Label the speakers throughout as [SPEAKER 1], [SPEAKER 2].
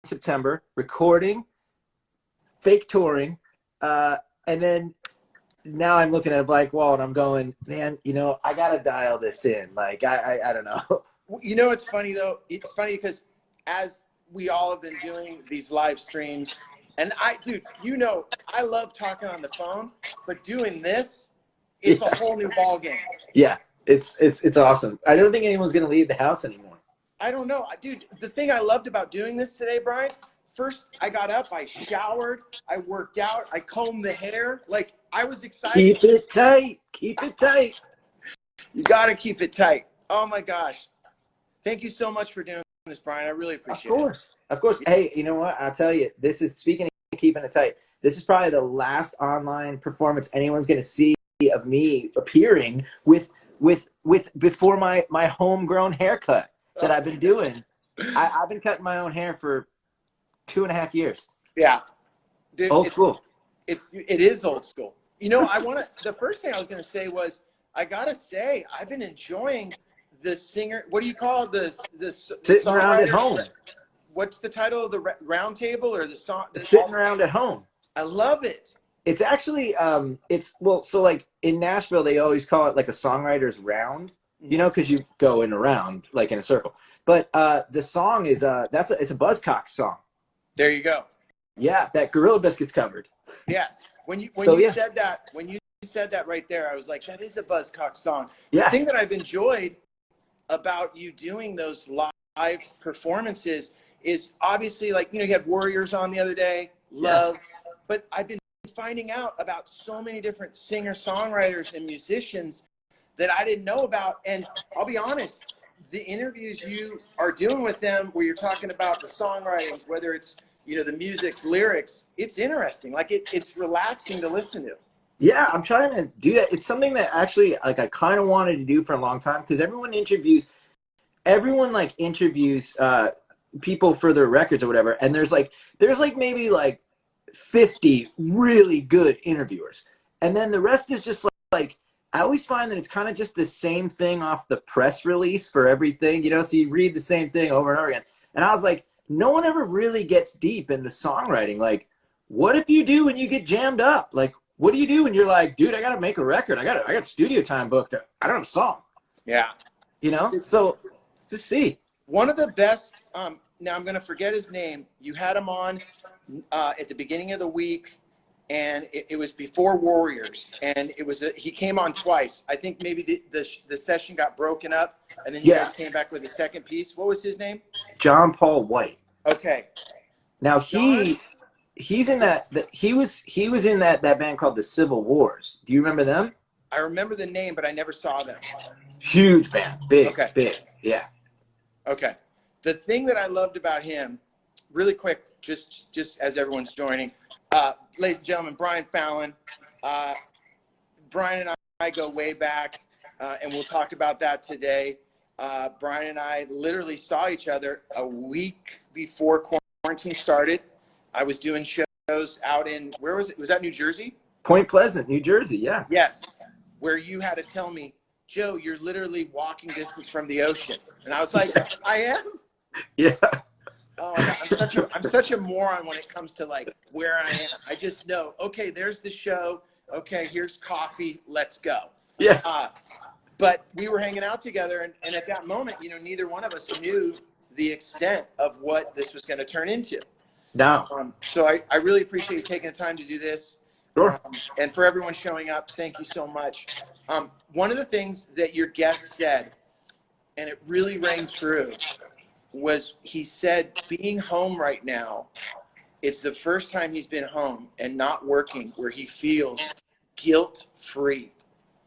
[SPEAKER 1] September, recording, fake touring, and then now I'm looking at a blank wall and I'm going, man, you know, I gotta dial this in. Like I don't know.
[SPEAKER 2] You know, it's funny though. It's funny because as we all have been doing these live streams, and dude, you know, I love talking on the phone, but doing this, it's a whole new ball game.
[SPEAKER 1] Yeah, it's awesome. I don't think anyone's gonna leave the house anymore.
[SPEAKER 2] I don't know, dude. The thing I loved about doing this today, Brian. First, I got up, I showered, I worked out, I combed the hair. Like, I was excited.
[SPEAKER 1] Keep it tight. Keep it tight.
[SPEAKER 2] You got to keep it tight. Oh, my gosh. Thank you so much for doing this, Brian. I really appreciate it.
[SPEAKER 1] Of course. Of course. Hey, you know what? I'll tell you, this is, speaking of keeping it tight, this is probably the last online performance anyone's going to see of me appearing with before my homegrown haircut that I've been doing. I've been cutting my own hair for 2.5 years.
[SPEAKER 2] Yeah. Dude,
[SPEAKER 1] old school.
[SPEAKER 2] It is old school. You know, the first thing I was going to say was, I got to say, I've been enjoying the singer. What do you call this?
[SPEAKER 1] Sitting around at home.
[SPEAKER 2] What's the title of the round table or the song?
[SPEAKER 1] Sitting around at home.
[SPEAKER 2] I love it.
[SPEAKER 1] It's actually, so like in Nashville, they always call it like a songwriter's round, you know, because you go in a round, like in a circle. But the song is, it's a Buzzcocks song.
[SPEAKER 2] There you go.
[SPEAKER 1] Yeah, that Gorilla Biscuits covered.
[SPEAKER 2] Yes. When you said that right there, I was like, that is a Buzzcocks song.
[SPEAKER 1] Yeah.
[SPEAKER 2] The thing that I've enjoyed about you doing those live performances is obviously, like, you know, you had Warriors on the other day, Love, yes. But I've been finding out about so many different singer-songwriters and musicians that I didn't know about. And I'll be honest, the interviews you are doing with them where you're talking about the songwriting, whether it's, you know, the music, lyrics, it's interesting. Like it's relaxing to listen to.
[SPEAKER 1] Yeah, I'm trying to do that. It's something that actually, like, I kind of wanted to do for a long time, because everyone interviews people for their records or whatever, and there's maybe like 50 really good interviewers, and then the rest is just like I always find that it's kind of just the same thing off the press release for everything, you know, so you read the same thing over and over again. And I was like, no one ever really gets deep into songwriting. Like, what if you do when you get jammed up? Like, what do you do when you're like, dude, I got to make a record. I got studio time booked. I don't have a song.
[SPEAKER 2] Yeah.
[SPEAKER 1] You know? So just see.
[SPEAKER 2] One of the best, now I'm going to forget his name. You had him on at the beginning of the week, and it was before Warriors, and he came on twice. I think maybe the session got broken up, and then you guys came back with a second piece. What was his name? John
[SPEAKER 1] Paul White.
[SPEAKER 2] Okay.
[SPEAKER 1] Now he's in that he was in that band called the Civil Wars. Do you remember them?
[SPEAKER 2] I remember the name, but I never saw them.
[SPEAKER 1] Huge band, big, yeah.
[SPEAKER 2] Okay. The thing that I loved about him, really quick, just as everyone's joining, ladies and gentlemen, Brian Fallon. Brian and I go way back, and we'll talk about that today. Brian and I literally saw each other a week before quarantine started. I was doing shows out in, where was it? Was that New Jersey?
[SPEAKER 1] Point Pleasant, New Jersey, yeah.
[SPEAKER 2] Yes, where you had to tell me, Joe, you're literally walking distance from the ocean. And I was like, I am?
[SPEAKER 1] Yeah.
[SPEAKER 2] Oh my God, I'm such a moron when it comes to like where I am. I just know, okay, there's the show. Okay, here's coffee. Let's go.
[SPEAKER 1] Yeah.
[SPEAKER 2] But we were hanging out together, and at that moment, you know, neither one of us knew the extent of what this was going to turn into.
[SPEAKER 1] No.
[SPEAKER 2] So I really appreciate you taking the time to do this.
[SPEAKER 1] Sure.
[SPEAKER 2] And for everyone showing up, thank you so much. One of the things that your guest said, and it really rang true, was he said being home right now, it's the first time he's been home and not working where he feels guilt-free.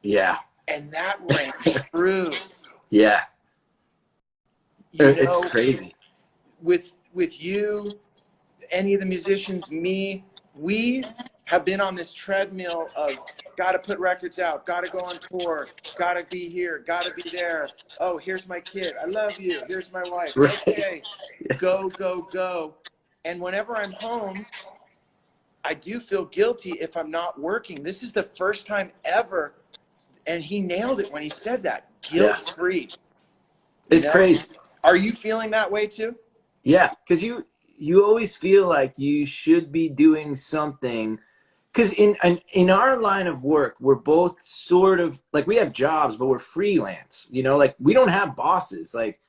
[SPEAKER 1] Yeah.
[SPEAKER 2] And that rang true.
[SPEAKER 1] Yeah.
[SPEAKER 2] You
[SPEAKER 1] it's
[SPEAKER 2] know,
[SPEAKER 1] crazy.
[SPEAKER 2] With you, any of the musicians, me, we have been on this treadmill of got to put records out, got to go on tour, got to be here, got to be there. Oh, here's my kid. I love you. Here's my wife.
[SPEAKER 1] Right.
[SPEAKER 2] Okay, go, go, go. And whenever I'm home, I do feel guilty if I'm not working. This is the first time ever, and he nailed it when he said that, guilt-free.
[SPEAKER 1] It's crazy.
[SPEAKER 2] Are you feeling that way too?
[SPEAKER 1] Yeah, because you always feel like you should be doing something, because in our line of work, we're both sort of like, we have jobs, but we're freelance, you know, like we don't have bosses, like,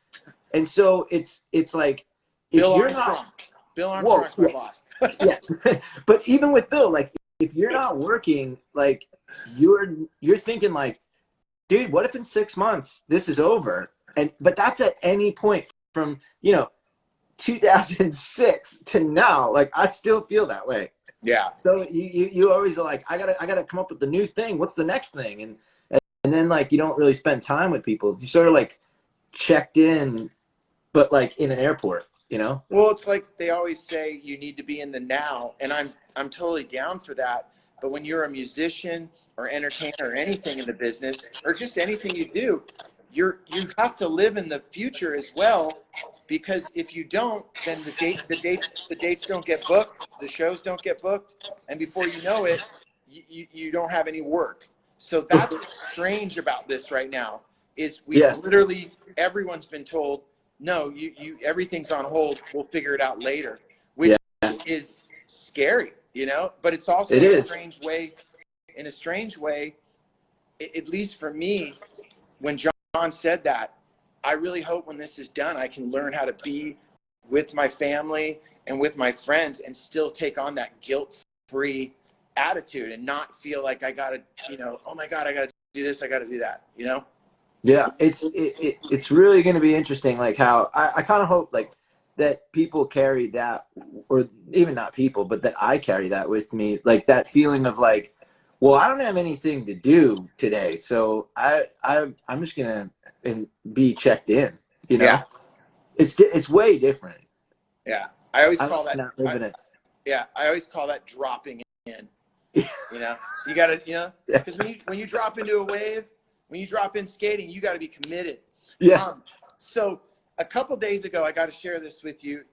[SPEAKER 1] and so it's like, if
[SPEAKER 2] Bill
[SPEAKER 1] you're
[SPEAKER 2] Armstrong.
[SPEAKER 1] not,
[SPEAKER 2] Bill
[SPEAKER 1] whoa,
[SPEAKER 2] Armstrong's my
[SPEAKER 1] yeah,
[SPEAKER 2] boss.
[SPEAKER 1] yeah. But even with Bill, like, if you're not working, like, you're thinking like, dude, what if in 6 months this is over? And but that's at any point from, you know, 2006 to now. Like, I still feel that way.
[SPEAKER 2] Yeah.
[SPEAKER 1] So you always are like, I gotta come up with the new thing. What's the next thing? And then, like, you don't really spend time with people. You sort of like checked in, but like in an airport, you know?
[SPEAKER 2] Well, it's like they always say you need to be in the now, and I'm totally down for that. But when you're a musician or entertainer or anything in the business or just anything you do, you have to live in the future as well, because if you don't, then the dates don't get booked, the shows don't get booked, and before you know it, you don't have any work. So that's what's strange about this right now is we
[SPEAKER 1] Yeah.
[SPEAKER 2] literally, everyone's been told, no, you everything's on hold, we'll figure it out later, which
[SPEAKER 1] Yeah.
[SPEAKER 2] is scary, you know, but it's also
[SPEAKER 1] It
[SPEAKER 2] in
[SPEAKER 1] is.
[SPEAKER 2] a strange way, at least for me, when John said that, I really hope when this is done, I can learn how to be with my family and with my friends and still take on that guilt-free attitude and not feel like I gotta, you know, oh my God, I gotta do this, I gotta do that, you know?
[SPEAKER 1] Yeah, it's really going to be interesting, like how I kind of hope like that people carry that, or even not people, but that I carry that with me, like that feeling of like, well, I don't have anything to do today, so I'm just gonna be checked in, you know.
[SPEAKER 2] Yeah,
[SPEAKER 1] It's way different.
[SPEAKER 2] yeah. I always
[SPEAKER 1] I'm
[SPEAKER 2] call that,
[SPEAKER 1] not living it.
[SPEAKER 2] yeah, I always call that dropping in. You know, you gotta, you know,
[SPEAKER 1] Yeah,
[SPEAKER 2] because when you drop into a wave, when you drop in skating, you got to be committed.
[SPEAKER 1] yeah,
[SPEAKER 2] So a couple days ago, I got to share this with you.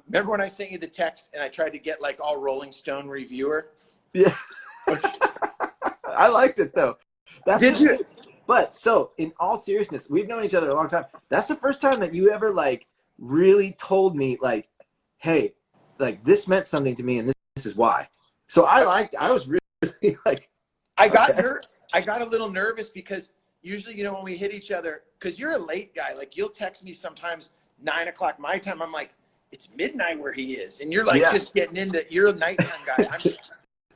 [SPEAKER 2] Remember when I sent you the text and I tried to get like all Rolling Stone reviewer?
[SPEAKER 1] yeah. I liked it though. That's
[SPEAKER 2] Did you?
[SPEAKER 1] But so, in all seriousness, we've known each other a long time. That's the first time that you ever like really told me like, hey, like this meant something to me, and this is why. So I was really like,
[SPEAKER 2] I got
[SPEAKER 1] okay,
[SPEAKER 2] I got a little nervous because usually, you know, when we hit each other, because you're a late guy, like you'll text me sometimes 9 o'clock my time. I'm like, it's midnight where he is, and you're like
[SPEAKER 1] yeah,
[SPEAKER 2] just getting into. You're a nighttime guy.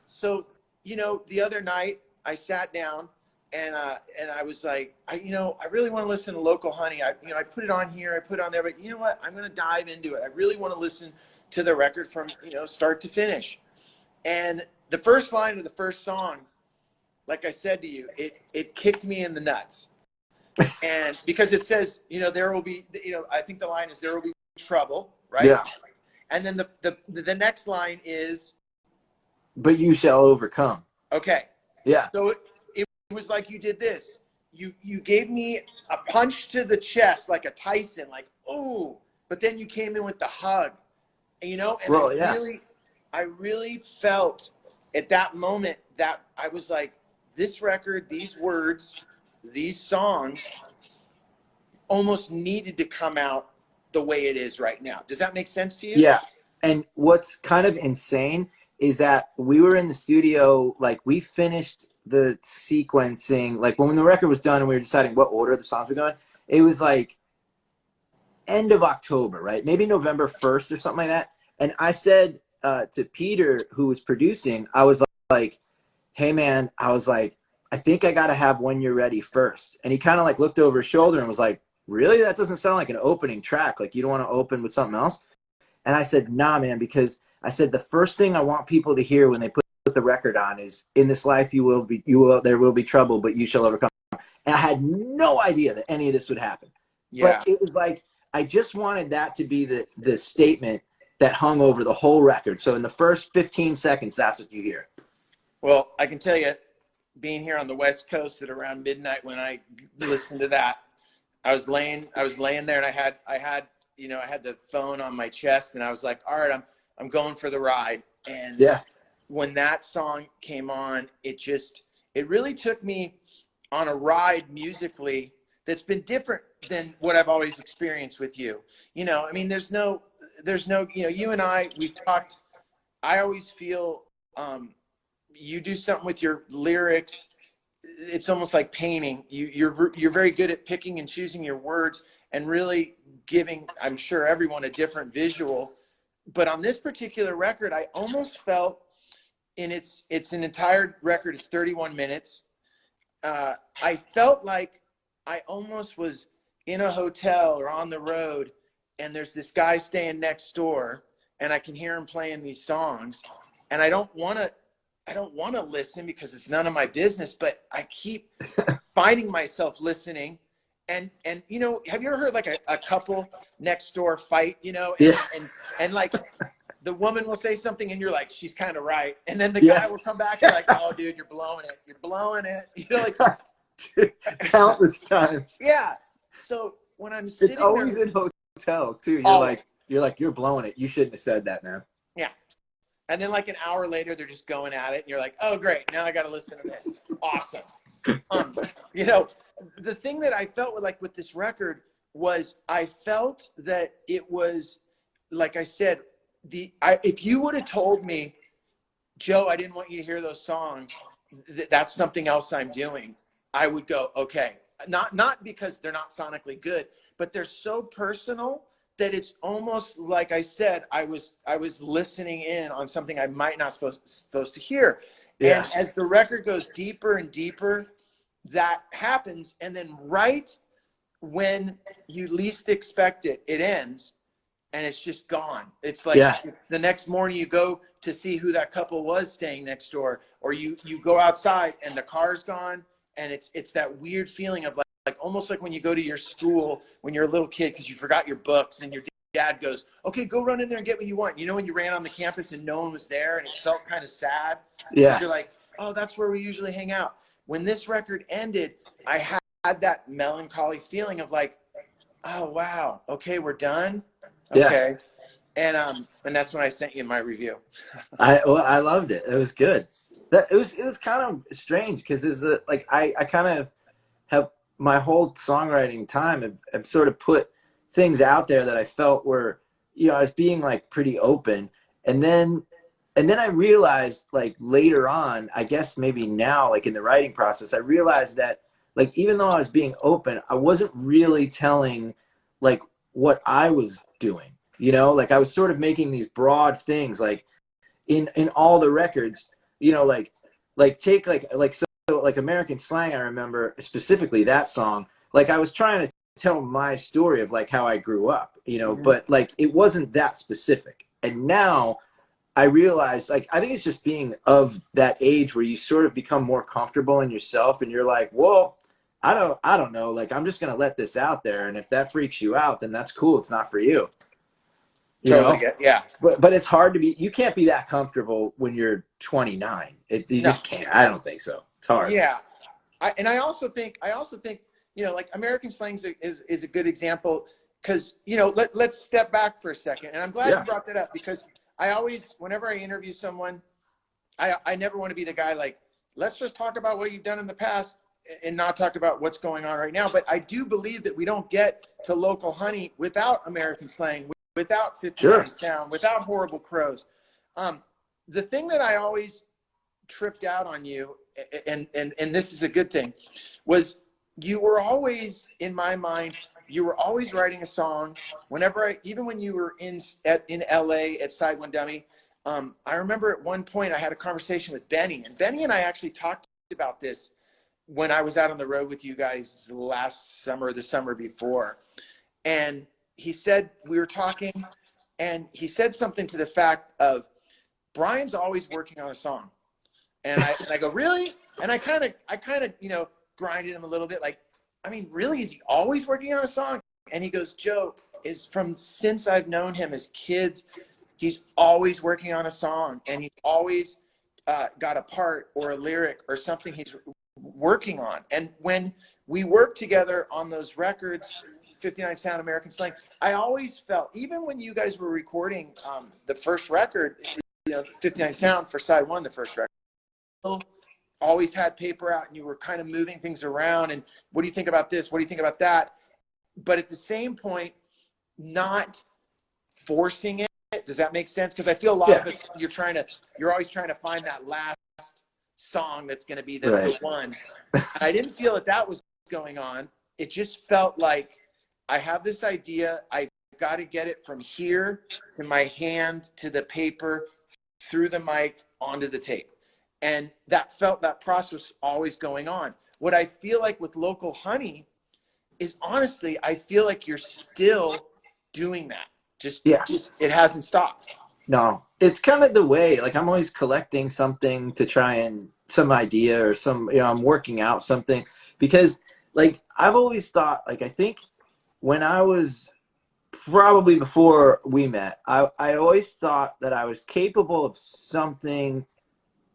[SPEAKER 2] So, you know, the other night I sat down and I was like, you know, I really want to listen to Local Honey. I put it on here, I put it on there, but you know what? I'm going to dive into it. I really want to listen to the record from, you know, start to finish. And the first line of the first song, like I said to you, it kicked me in the nuts. And because it says, you know, there will be, you know, I think the line is there will be trouble, right?
[SPEAKER 1] yeah.
[SPEAKER 2] And then the next line is,
[SPEAKER 1] But you shall overcome.
[SPEAKER 2] okay.
[SPEAKER 1] Yeah,
[SPEAKER 2] So it was like you did this. You gave me a punch to the chest like a Tyson, like, oh, but then you came in with the hug, and, you know, and
[SPEAKER 1] well, yeah,
[SPEAKER 2] I really felt at that moment that I was like, this record, these words, these songs almost needed to come out the way it is right now. Does that make sense to you?
[SPEAKER 1] yeah. And what's kind of insane is that we were in the studio, like we finished the sequencing, like when the record was done and we were deciding what order the songs were going, it was like end of October, right? Maybe November 1st or something like that. And I said to Peter, who was producing, I was like, hey man, I was like, I think I got to have When You're Ready first. And he kind of like looked over his shoulder and was like, really? That doesn't sound like an opening track. Like you don't want to open with something else? And I said, nah, man, because I said the first thing I want people to hear when they put the record on is, in this life there will be trouble, but you shall overcome. And I had no idea that any of this would happen.
[SPEAKER 2] Yeah.
[SPEAKER 1] But it was like, I just wanted that to be the statement that hung over the whole record. So in the first 15 seconds, that's what you hear.
[SPEAKER 2] Well, I can tell you, being here on the West Coast at around midnight when I listened to that, I was laying there and I had you know, I had the phone on my chest and I was like, all right, I'm going for the ride. And
[SPEAKER 1] Yeah.
[SPEAKER 2] when that song came on, it really took me on a ride musically that's been different than what I've always experienced with you. You know, I mean, there's no, you know, you and I, we've talked, I always feel you do something with your lyrics. It's almost like painting. You're very good at picking and choosing your words and really giving, I'm sure, everyone a different visual. But on this particular record, I almost felt, and it's an entire record, it's 31 minutes. I felt like I almost was in a hotel or on the road, and there's this guy staying next door, and I can hear him playing these songs, and I don't want to listen because it's none of my business, but I keep finding myself listening. And you know, have you ever heard like a couple next door fight, you know, and like the woman will say something and you're like, she's kind of right. And then the guy will come back and like, oh dude, you're blowing it. You're blowing it. You know, like
[SPEAKER 1] countless times.
[SPEAKER 2] Yeah. So when I'm sitting
[SPEAKER 1] it's always
[SPEAKER 2] there,
[SPEAKER 1] in hotels too. You're blowing it. You shouldn't have said that, man.
[SPEAKER 2] Yeah. And then like an hour later, they're just going at it. And you're like, oh, great. Now I got to listen to this. Awesome. You know, the thing that I felt with this record was I felt that it was, like I said, if you would have told me, Joe, I didn't want you to hear those songs, that's something else I'm doing, I would go, okay. Not because they're not sonically good, but they're so personal that it's almost like I said, I was listening in on something I might not supposed to hear. Yeah. And as the record goes deeper and deeper, that happens. And then right when you least expect it, it ends and it's just gone. It's like it's the next morning you go to see who that couple was staying next door, or you go outside and the car's gone, and it's that weird feeling of like almost like when you go to your school when you're a little kid because you forgot your books and your dad goes, okay, go run in there and get what you want. You know, when you ran on the campus and no one was there and it felt kind of sad. Yeah. You're like, oh, that's where we usually hang out. When this record ended, I had that melancholy feeling of like, oh wow, okay, we're done. Okay. Yeah. And that's when I sent you my review.
[SPEAKER 1] I loved it. It was good. It was kind of strange because I kind of have my whole songwriting time have sort of put things out there that I felt were, you know, I was being like pretty open, and then I realized like later on, I guess maybe now, like in the writing process, I realized that like even though I was being open, I wasn't really telling like what I was doing. You know, like I was sort of making these broad things, like in all the records, you know, like take so like American Slang. I remember specifically that song. Like I was trying to tell my story of like how I grew up, you know, but like it wasn't that specific. And now I realize, like, I think it's just being of that age where you sort of become more comfortable in yourself, and you're like, well, I don't know, like I'm just gonna let this out there, and if that freaks you out, then that's cool. It's not for you. You know?
[SPEAKER 2] Yeah.
[SPEAKER 1] But it's hard to be. You can't be that comfortable when you're 29. You just can't. I don't think so. It's hard.
[SPEAKER 2] Yeah. I also think, you know, like American Slang is a good example because, you know, let's step back for a second. And I'm glad you brought that up because I always, whenever I interview someone, I never want to be the guy like, let's just talk about what you've done in the past and not talk about what's going on right now. But I do believe that we don't get to Local Honey without American Slang, without 59 Sound, without Horrible Crows. The thing that I always tripped out on you, and this is a good thing, was you were always, in my mind, you were always writing a song. Whenever even when you were in LA at SideOneDummy, I remember at one point I had a conversation with Benny, and Benny and I actually talked about this when I was out on the road with you guys last summer, the summer before. And he said, we were talking, and he said something to the fact of, Brian's always working on a song. And I go, really? And I kind of, you know, grinded him a little bit, like, I mean, really, is he always working on a song? And he goes, Joe, since I've known him as kids, he's always working on a song, and he's always got a part or a lyric or something he's working on. And when we worked together on those records, 59 Sound, American Slang, I always felt, even when you guys were recording the first record, you know, 59 Sound for side one, the first record, always had paper out and you were kind of moving things around and what do you think about this? What do you think about that? but at the same point, not forcing it. Does that make sense? Because I feel a lot of us, you're always trying to find that last song that's going to be the one. And I didn't feel that was going on. It just felt like I have this idea. I got to get it from here to my hand to the paper, through the mic, onto the tape. And that process was always going on. What I feel like with Local Honey is, honestly, I feel like you're still doing that. Just it hasn't stopped.
[SPEAKER 1] No, it's kind of the way, like, I'm always collecting something to try and some idea or some, I'm working out something, because like I've always thought, like, I think when I was probably before we met, I always thought that I was capable of something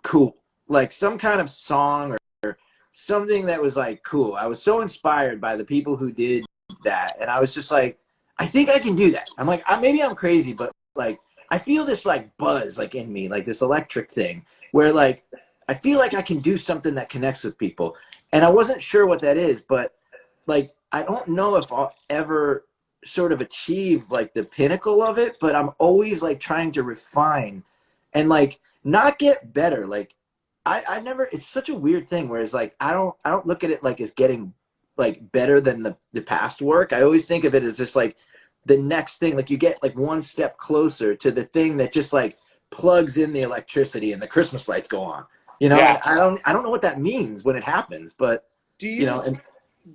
[SPEAKER 1] cool, like some kind of song or something that was like cool. I was so inspired by the people who did that, and I was just like, I think I can do that. I'm like, maybe I'm crazy, but like I feel this like buzz like in me, like this electric thing where like I feel like I can do something that connects with people. And I wasn't sure what that is, but like I don't know if I'll ever sort of achieve like the pinnacle of it, but I'm always like trying to refine and like not get better. Like I never, it's such a weird thing where it's like I don't look at it like as getting like better than the past work. I always think of it as just like the next thing, like you get like one step closer to the thing that just like plugs in the electricity and the Christmas lights go on, you know.
[SPEAKER 2] Yeah.
[SPEAKER 1] And I don't know what that means when it happens, but
[SPEAKER 2] do
[SPEAKER 1] you know, and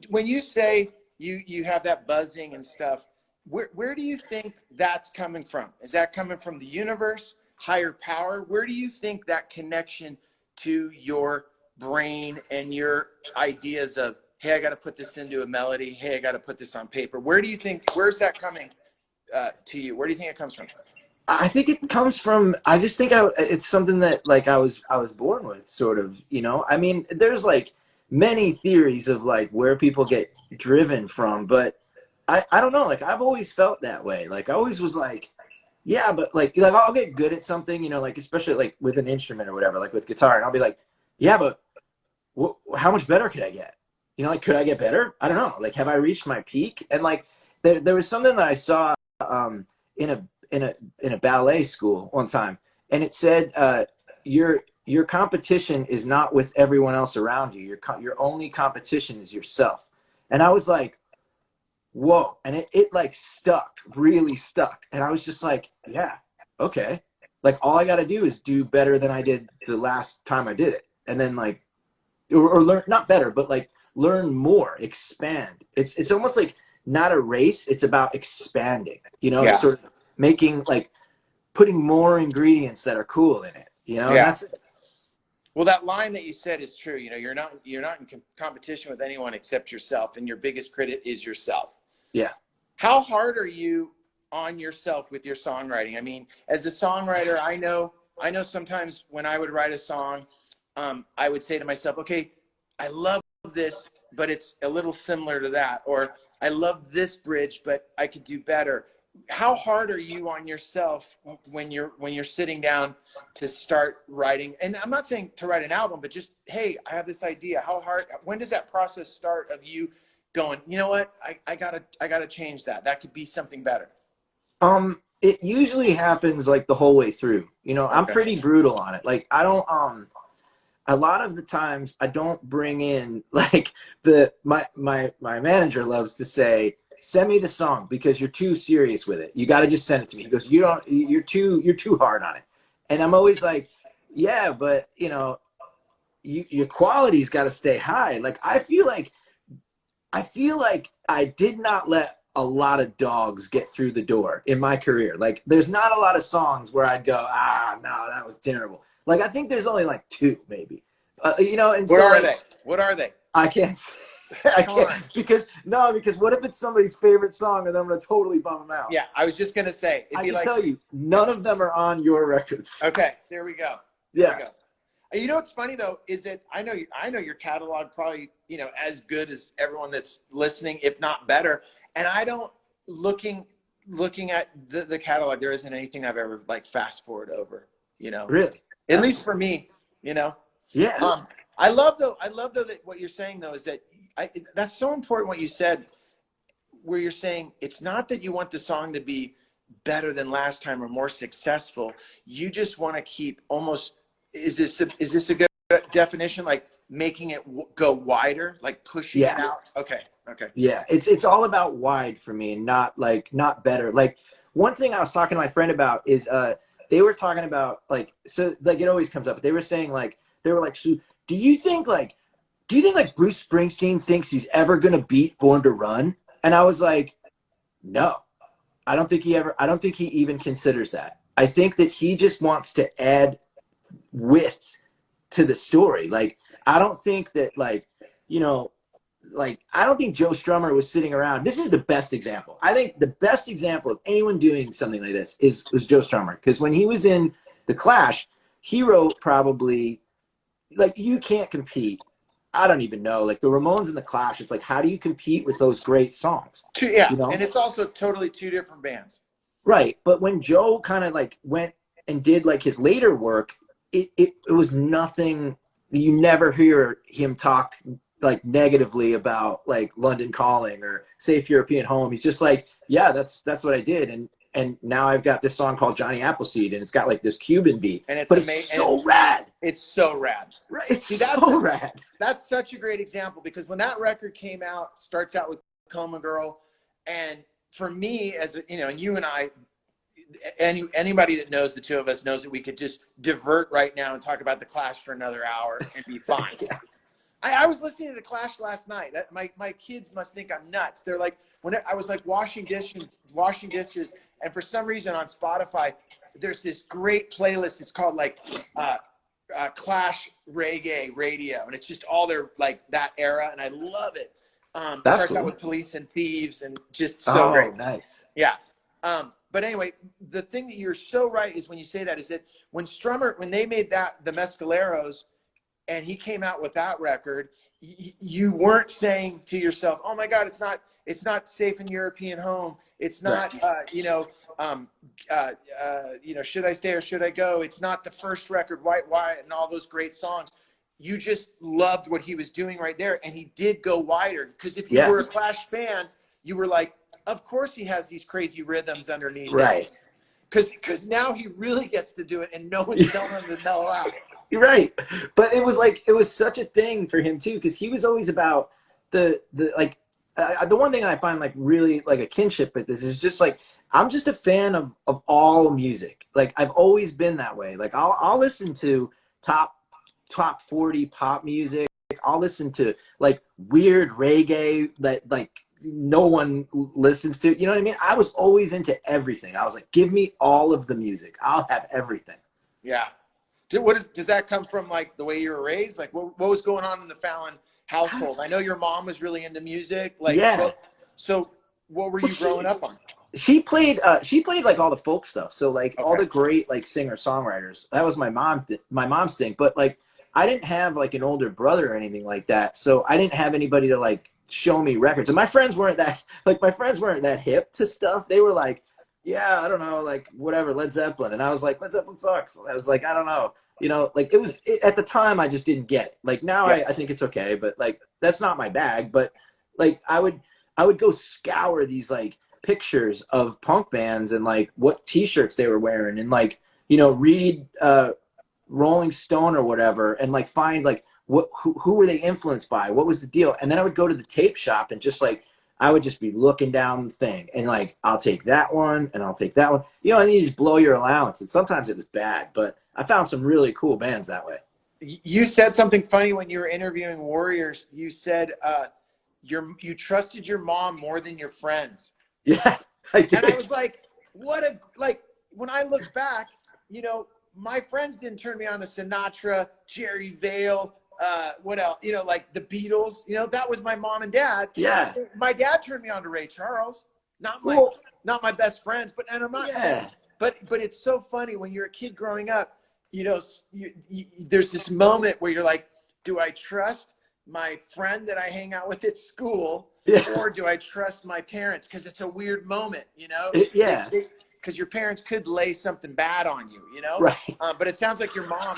[SPEAKER 2] when you say you have that buzzing and stuff, where do you think that's coming from? Is that coming from the universe, higher power? Where do you think that connection to your brain and your ideas of, hey, I got to put this into a melody, hey, I got to put this on paper, where's that coming to you? Where do you think it comes from?
[SPEAKER 1] I think it comes from, I just think it's something that like I was born with, sort of, you know. I mean, there's like many theories of like where people get driven from, but I don't know, like I've always felt that way. Like I always was like, yeah, but like I'll get good at something, you know, like especially like with an instrument or whatever, like with guitar, and I'll be like, yeah, but how much better could I get? You know, like, could I get better? I don't know. Like, have I reached my peak? And like, there was something that I saw in a ballet school one time, and it said, your competition is not with everyone else around you. Your only competition is yourself. And I was like, whoa. And it like really stuck. And I was just like, yeah, okay. Like all I got to do is do better than I did the last time I did it. And then like, or learn, not better, but like learn more, expand. It's almost like not a race. It's about expanding, you know, it's sort of making like putting more ingredients that are cool in it, you know. And that's it.
[SPEAKER 2] Well, that line that you said is true. You know, you're not in competition with anyone except yourself, and your biggest critic is yourself.
[SPEAKER 1] Yeah.
[SPEAKER 2] How hard are you on yourself with your songwriting? I mean, as a songwriter, I know sometimes when I would write a song, I would say to myself, okay, I love this, but it's a little similar to that, or I love this bridge, but I could do better. How hard are you on yourself when you're sitting down to start writing? And I'm not saying to write an album, but just, hey, I have this idea. How hard, when does that process start of you going, you know what, I gotta change that. That could be something better?
[SPEAKER 1] It usually happens like the whole way through, you know. Okay. I'm pretty brutal on it. Like I don't, a lot of the times I don't bring in like my manager loves to say, send me the song because you're too serious with it. You got to just send it to me. He goes, you're too hard on it. And I'm always like, yeah, but you know, your quality's got to stay high. Like I feel like I did not let a lot of dogs get through the door in my career. Like there's not a lot of songs where I'd go, no, that was terrible. Like I think there's only like 2 maybe, you know. And
[SPEAKER 2] what are they? What are they?
[SPEAKER 1] I can't say. I can't because what if it's somebody's favorite song and then I'm gonna totally bum them out?
[SPEAKER 2] Yeah, I was just gonna say.
[SPEAKER 1] I can tell you, none of them are on your records.
[SPEAKER 2] Okay, there we go.
[SPEAKER 1] There we go.
[SPEAKER 2] You know what's funny though is that I know your catalog probably, you know, as good as everyone that's listening, if not better. And I don't looking at the catalog, there isn't anything I've ever like fast forward over. You know,
[SPEAKER 1] really,
[SPEAKER 2] at least for me, you know.
[SPEAKER 1] Yeah.
[SPEAKER 2] I love though that what you're saying though is that that's so important what you said. where you're saying it's not that you want the song to be better than last time or more successful. You just want to keep almost, is this a good definition? Like making it go wider, like pushing it out? Okay.
[SPEAKER 1] Yeah, it's all about wide for me, and not better. Like one thing I was talking to my friend about is they were talking about like, so like it always comes up, but they were saying like, they were like, so do you think like Bruce Springsteen thinks he's ever gonna beat Born to Run? And I was like, no, I don't think he even considers that. I think that he just wants to add width to the story. Like, I don't think that like, you know, like, I don't think Joe Strummer was sitting around. This is the best example. I think the best example of anyone doing something like this was Joe Strummer. Because when he was in The Clash, he wrote probably, like, you can't compete. I don't even know. Like, the Ramones and The Clash, it's like, how do you compete with those great songs?
[SPEAKER 2] Yeah,
[SPEAKER 1] you know?
[SPEAKER 2] And it's also totally two different bands.
[SPEAKER 1] Right. But when Joe kind of, like, went and did, like, his later work, it was nothing. You never hear him talk like negatively about like London Calling or Safe European Home. He's just like, yeah, that's what I did, and now I've got this song called Johnny Appleseed, and it's got like this Cuban beat,
[SPEAKER 2] and it's
[SPEAKER 1] it's so rad.
[SPEAKER 2] It's so rad.
[SPEAKER 1] Right, it's so rad.
[SPEAKER 2] That's such a great example, because when that record came out, starts out with Coma Girl, and for me, as you know, and you and I, anybody that knows the two of us knows that we could just divert right now and talk about The Clash for another hour and be fine.
[SPEAKER 1] Yeah.
[SPEAKER 2] I was listening to The Clash last night. That my kids must think I'm nuts. They're like, when I was like washing dishes, and for some reason on Spotify, there's this great playlist. It's called like Clash Reggae Radio, and it's just all their like that era, and I love it.
[SPEAKER 1] That's
[SPEAKER 2] starts
[SPEAKER 1] cool.
[SPEAKER 2] out with Police and Thieves, and just so great.
[SPEAKER 1] Nice.
[SPEAKER 2] Yeah. But anyway, the thing that you're so right is when you say that is that when they made that, the Mescaleros, and he came out with that record, you weren't saying to yourself, oh my God, it's not Safe and European Home. It's not, Should I Stay or Should I Go? It's not the first record, White Wyatt, and all those great songs. You just loved what he was doing right there. And he did go wider, because if you were a Clash fan, you were like, of course he has these crazy rhythms underneath.
[SPEAKER 1] Right.
[SPEAKER 2] Because now he really gets to do it, and no one's telling him to mellow out.
[SPEAKER 1] You're right. But it was such a thing for him too, because he was always about the one thing I find like really like a kinship with this is just like, I'm just a fan of all music. Like, I've always been that way. Like, I'll listen to top 40 pop music. I'll listen to like weird reggae that like no one listens to. You know what I mean? I was always into everything. I was like, give me all of the music. I'll have everything.
[SPEAKER 2] Yeah. Does that come from like the way you were raised? Like what was going on in the Fallon household? I know your mom was really into music. Like,
[SPEAKER 1] yeah.
[SPEAKER 2] So what were you growing up on?
[SPEAKER 1] She played like all the folk stuff. So like all the great like singer songwriters. That was my mom's thing. But like, I didn't have like an older brother or anything like that. So I didn't have anybody to like show me records. And my friends weren't that hip to stuff. They were like, yeah, I don't know, like whatever, Led Zeppelin. And I was like, Led Zeppelin sucks. I was like, I don't know. You know, like at the time I just didn't get it. Like now I think it's okay, but like that's not my bag. But like I would go scour these like pictures of punk bands and like what t-shirts they were wearing, and like, you know, read Rolling Stone or whatever, and like find like who were they influenced by, what was the deal. And then I would go to the tape shop and just like I would just be looking down the thing and like, I'll take that one and I'll take that one, you know, and you just blow your allowance. And sometimes it was bad, but I found some really cool bands that way.
[SPEAKER 2] You said something funny when you were interviewing Warriors. You said you trusted your mom more than your friends.
[SPEAKER 1] Yeah, I did.
[SPEAKER 2] And I was like, when I look back, you know, my friends didn't turn me on to Sinatra, Jerry Vale, what else? You know, like the Beatles. You know, that was my mom and dad.
[SPEAKER 1] Yeah.
[SPEAKER 2] My dad turned me on to Ray Charles. Not my best friends, but and I'm not.
[SPEAKER 1] Yeah.
[SPEAKER 2] But it's so funny when you're a kid growing up. You know, there's this moment where you're like, do I trust my friend that I hang out with at school, or do I trust my parents? Because it's a weird moment, you know. Because your parents could lay something bad on you, you know.
[SPEAKER 1] Right.
[SPEAKER 2] But it sounds like your mom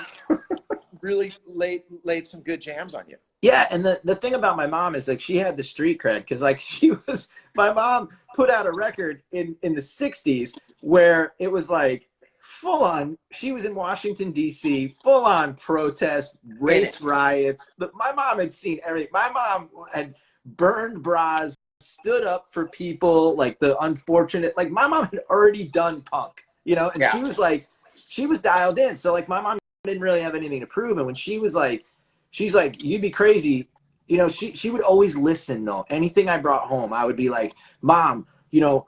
[SPEAKER 2] really laid some good jams on you.
[SPEAKER 1] Yeah, and the thing about my mom is like she had the street cred because like she was my mom put out a record in the '60s where it was like full on. She was in Washington D.C. full on protest,
[SPEAKER 2] In it.
[SPEAKER 1] race riots. But my mom had seen everything. My mom had burned bras, stood up for people like the unfortunate. Like my mom had already done punk, you know, and
[SPEAKER 2] Yeah.
[SPEAKER 1] she was like she was dialed in. So like my mom didn't really have anything to prove, and when she was like she's like, you'd be crazy. You know, she would always listen. No, anything I brought home, I would be like, Mom, you know,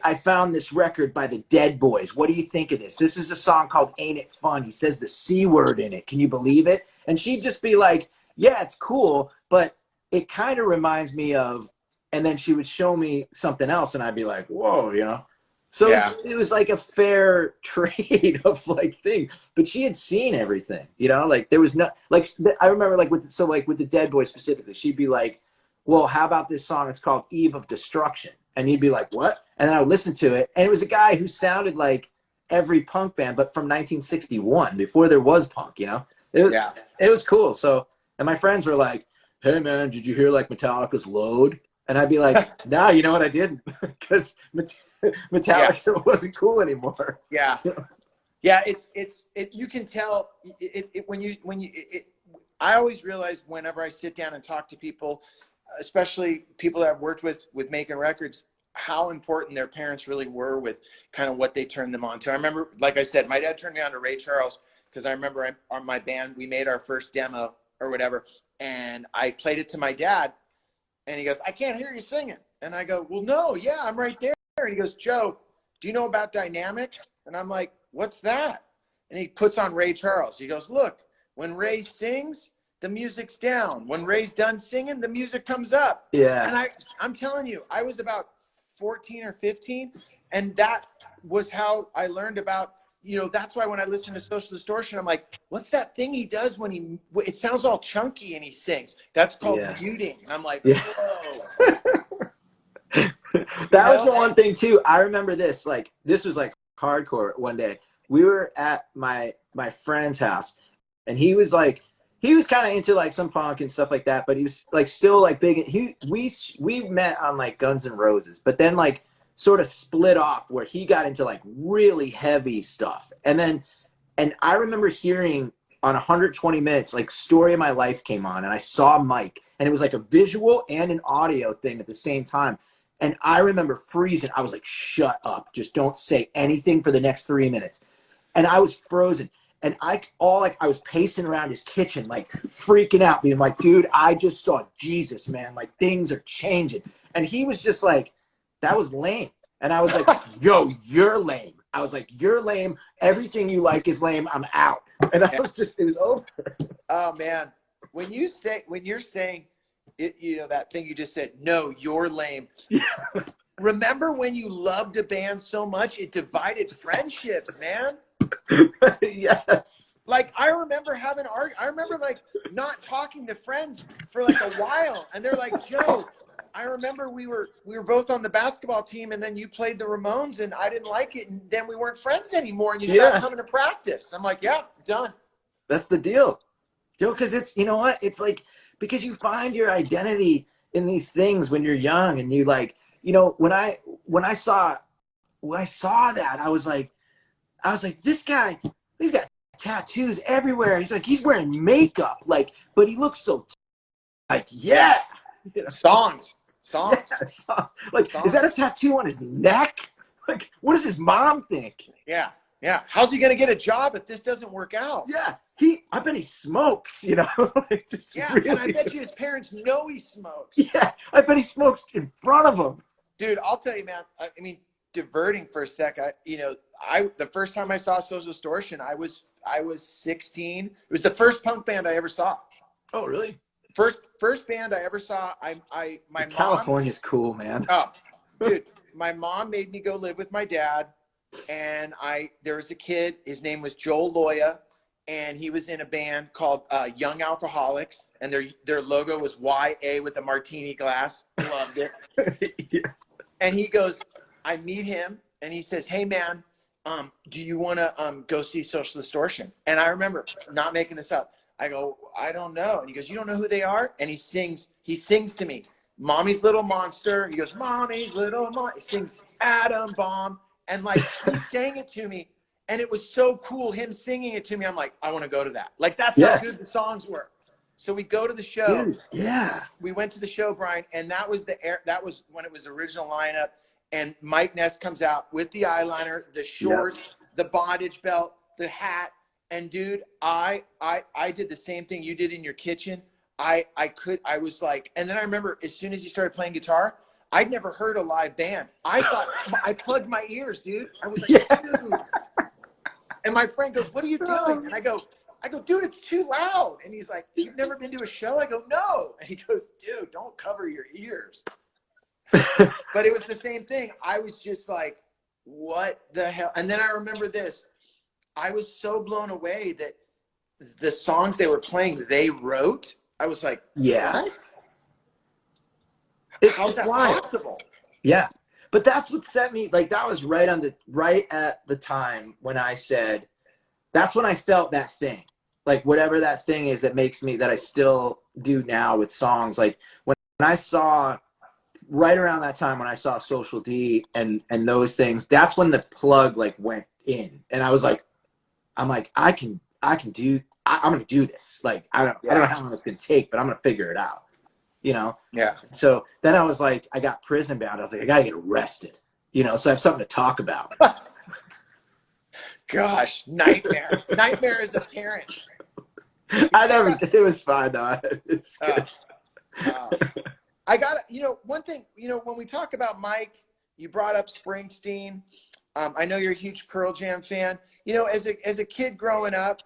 [SPEAKER 1] I found this record by the Dead Boys. What do you think of this? This is a song called Ain't It Fun. He says the C word in it. Can you believe it? And she'd just be like, yeah, it's cool, but it kind of reminds me of, and then she would show me something else and I'd be like, whoa, you know? So
[SPEAKER 2] Yeah.
[SPEAKER 1] it was like a fair trade of like thing, but she had seen everything, you know, like there was no, like, I remember like with the Dead Boys specifically, she'd be like, well, how about this song? It's called Eve of Destruction. And you'd be like, what? And then I would listen to it. And it was a guy who sounded like every punk band, but from 1961 before there was punk, you know,
[SPEAKER 2] Yeah.
[SPEAKER 1] it was cool. So, and my friends were like, hey man, did you hear like Metallica's Load? And I'd be like, nah, you know what I didn't? Because Metallica wasn't cool anymore.
[SPEAKER 2] Yeah. Yeah. You can tell I always realize whenever I sit down and talk to people, especially people that I've worked with making records, how important their parents really were with kind of what they turned them on to. I remember, like I said, my dad turned me on to Ray Charles because I remember on my band, we made our first demo or whatever. And I played it to my dad and he goes, I can't hear you singing. And I go, well, no, yeah, I'm right there. And he goes, Joe, do you know about dynamics? And I'm like, what's that? And he puts on Ray Charles. He goes, look, when Ray sings, the music's down. When Ray's done singing, the music comes up.
[SPEAKER 1] Yeah.
[SPEAKER 2] And I'm telling you, I was about 14 or 15. And that was how I learned about, you know, that's why when I listen to Social Distortion, I'm like, what's that thing he does when it sounds all chunky and he sings? That's called muting. And I'm like, whoa.
[SPEAKER 1] That was the one thing too. I remember this, like, this was like hardcore one day. We were at my friend's house and he was kind of into like some punk and stuff like that, but he was like still like big. We met on like Guns N' Roses, but then like sort of split off where he got into like really heavy stuff. And I remember hearing on 120 Minutes, like Story of My Life came on and I saw Mike and it was like a visual and an audio thing at the same time. And I remember freezing. I was like, shut up. Just don't say anything for the next 3 minutes. And I was frozen. And I was pacing around his kitchen, like freaking out, being like, dude, I just saw Jesus, man. Like things are changing. And he was just like, that was lame. And I was like, yo, you're lame. I was like, you're lame. Everything you like is lame. I'm out. And I was just, it was over.
[SPEAKER 2] Oh man. When you're saying it, you know, that thing you just said, no, you're lame. Yeah. Remember when you loved a band so much, it divided friendships, man.
[SPEAKER 1] Yes.
[SPEAKER 2] Like I remember I remember like not talking to friends for like a while. And they're like, Joe, I remember we were both on the basketball team and then you played the Ramones and I didn't like it. And then we weren't friends anymore and you stopped coming to practice. I'm like, yeah, done.
[SPEAKER 1] That's the deal. Because it's, you know what? It's like, because you find your identity in these things when you're young and you like, you know, when I saw that, I was like, this guy, he's got tattoos everywhere. He's like, he's wearing makeup, like, but he looks so like, yeah. You know?
[SPEAKER 2] Songs.
[SPEAKER 1] Yeah, like, songs. Is that a tattoo on his neck? Like, what does his mom think?
[SPEAKER 2] Yeah. Yeah. How's he going to get a job if this doesn't work out?
[SPEAKER 1] Yeah. I bet he smokes, you know? Like
[SPEAKER 2] really. And I bet you his parents know he smokes.
[SPEAKER 1] Yeah. I bet he smokes in front of him.
[SPEAKER 2] Dude, I'll tell you, man, I mean, diverting for a sec, the first time I saw Social Distortion, I was 16. It was the first punk band I ever saw.
[SPEAKER 1] Oh, really?
[SPEAKER 2] First band I ever saw. My mom.
[SPEAKER 1] California's cool, man.
[SPEAKER 2] Oh, dude, my mom made me go live with my dad, and there was a kid. His name was Joel Loya, and he was in a band called Young Alcoholics, and their logo was YA with a martini glass. Loved it. Yeah. And he goes, I meet him, and he says, hey, man, do you want to go see Social Distortion? And I remember, not making this up, I go, I don't know. And he goes, you don't know who they are? And he sings to me, Mommy's Little Monster. He goes, Mommy's Little Monster. He sings Atom Bomb. And like, he sang it to me. And it was so cool, him singing it to me. I'm like, I want to go to that. Like, that's how good the songs were. So we go to the show.
[SPEAKER 1] Dude, yeah.
[SPEAKER 2] We went to the show, Brian, and that was when it was original lineup. And Mike Ness comes out with the eyeliner, the shorts, the bondage belt, the hat. And dude, I did the same thing you did in your kitchen. I was like, and then I remember as soon as he started playing guitar, I'd never heard a live band. I thought, I plugged my ears, dude. I was like, dude. And my friend goes, what are you doing? And I go, dude, it's too loud. And he's like, you've never been to a show? I go, no. And he goes, dude, don't cover your ears. But it was the same thing. I was just like, what the hell? And then I remember this. I was so blown away that the songs they were playing, they wrote. I was like, what? How's that possible?
[SPEAKER 1] Yeah. But that's what set me, like, that was right at the time when I said, that's when I felt that thing. Like, whatever that thing is that makes me, that I still do now with songs. Like, when I saw, right around that time when I saw Social D and those things, that's when the plug, like, went in. And I was like, I'm going to do this. Like, I don't know how long it's going to take, but I'm going to figure it out. You know?
[SPEAKER 2] Yeah.
[SPEAKER 1] So then I was like, I got prison bound. I was like, I got to get arrested, you know, so I have something to talk about.
[SPEAKER 2] Gosh, nightmare. Nightmare as a parent.
[SPEAKER 1] It was fine though. It's good.
[SPEAKER 2] I got to, one thing, when we talk about Mike, you brought up Springsteen. I know you're a huge Pearl Jam fan. As a kid growing up,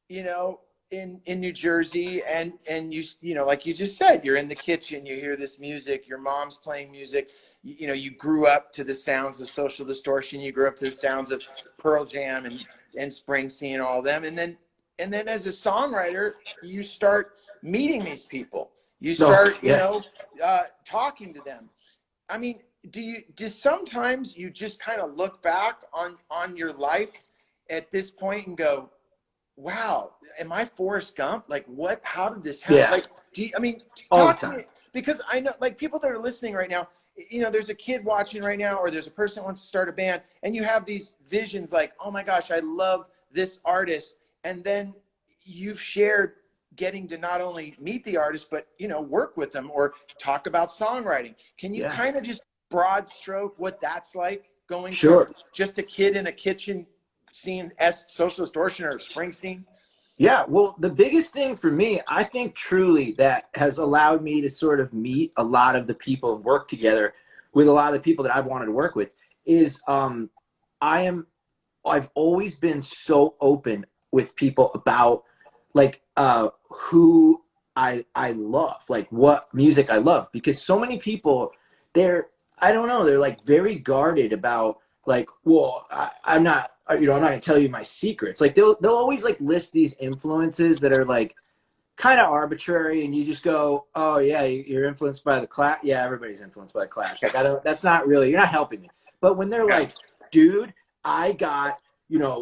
[SPEAKER 2] in New Jersey, and you like you just said, you're in the kitchen, you hear this music, your mom's playing music, you grew up to the sounds of Social Distortion, you grew up to the sounds of Pearl Jam and Springsteen and all of them, and then as a songwriter, you start meeting these people, you start talking to them. I mean, do sometimes you just kind of look back on your life at this point and go, wow, am I Forrest Gump? Like, what? How did this happen?
[SPEAKER 1] Yeah.
[SPEAKER 2] Like, talk to me, because I know, like, people that are listening right now, there's a kid watching right now, or there's a person that wants to start a band, and you have these visions like, oh my gosh, I love this artist, and then you've shared getting to not only meet the artist, but work with them or talk about songwriting. Can you kind of just broad stroke what that's like, going from just a kid in a kitchen seeing Social Distortion or Springsteen?
[SPEAKER 1] Yeah, well, the biggest thing for me, I think truly that has allowed me to sort of meet a lot of the people and work together with a lot of the people that I've wanted to work with is I've always been so open with people about like who I love, like what music I love, because so many people, they're like very guarded about like, well, I'm not going to tell you my secrets. Like they'll always like list these influences that are like kind of arbitrary, and you just go, oh yeah, you're influenced by the Clash. Yeah, everybody's influenced by the Clash. Like that's not really, you're not helping me. But when they're like, dude, I got,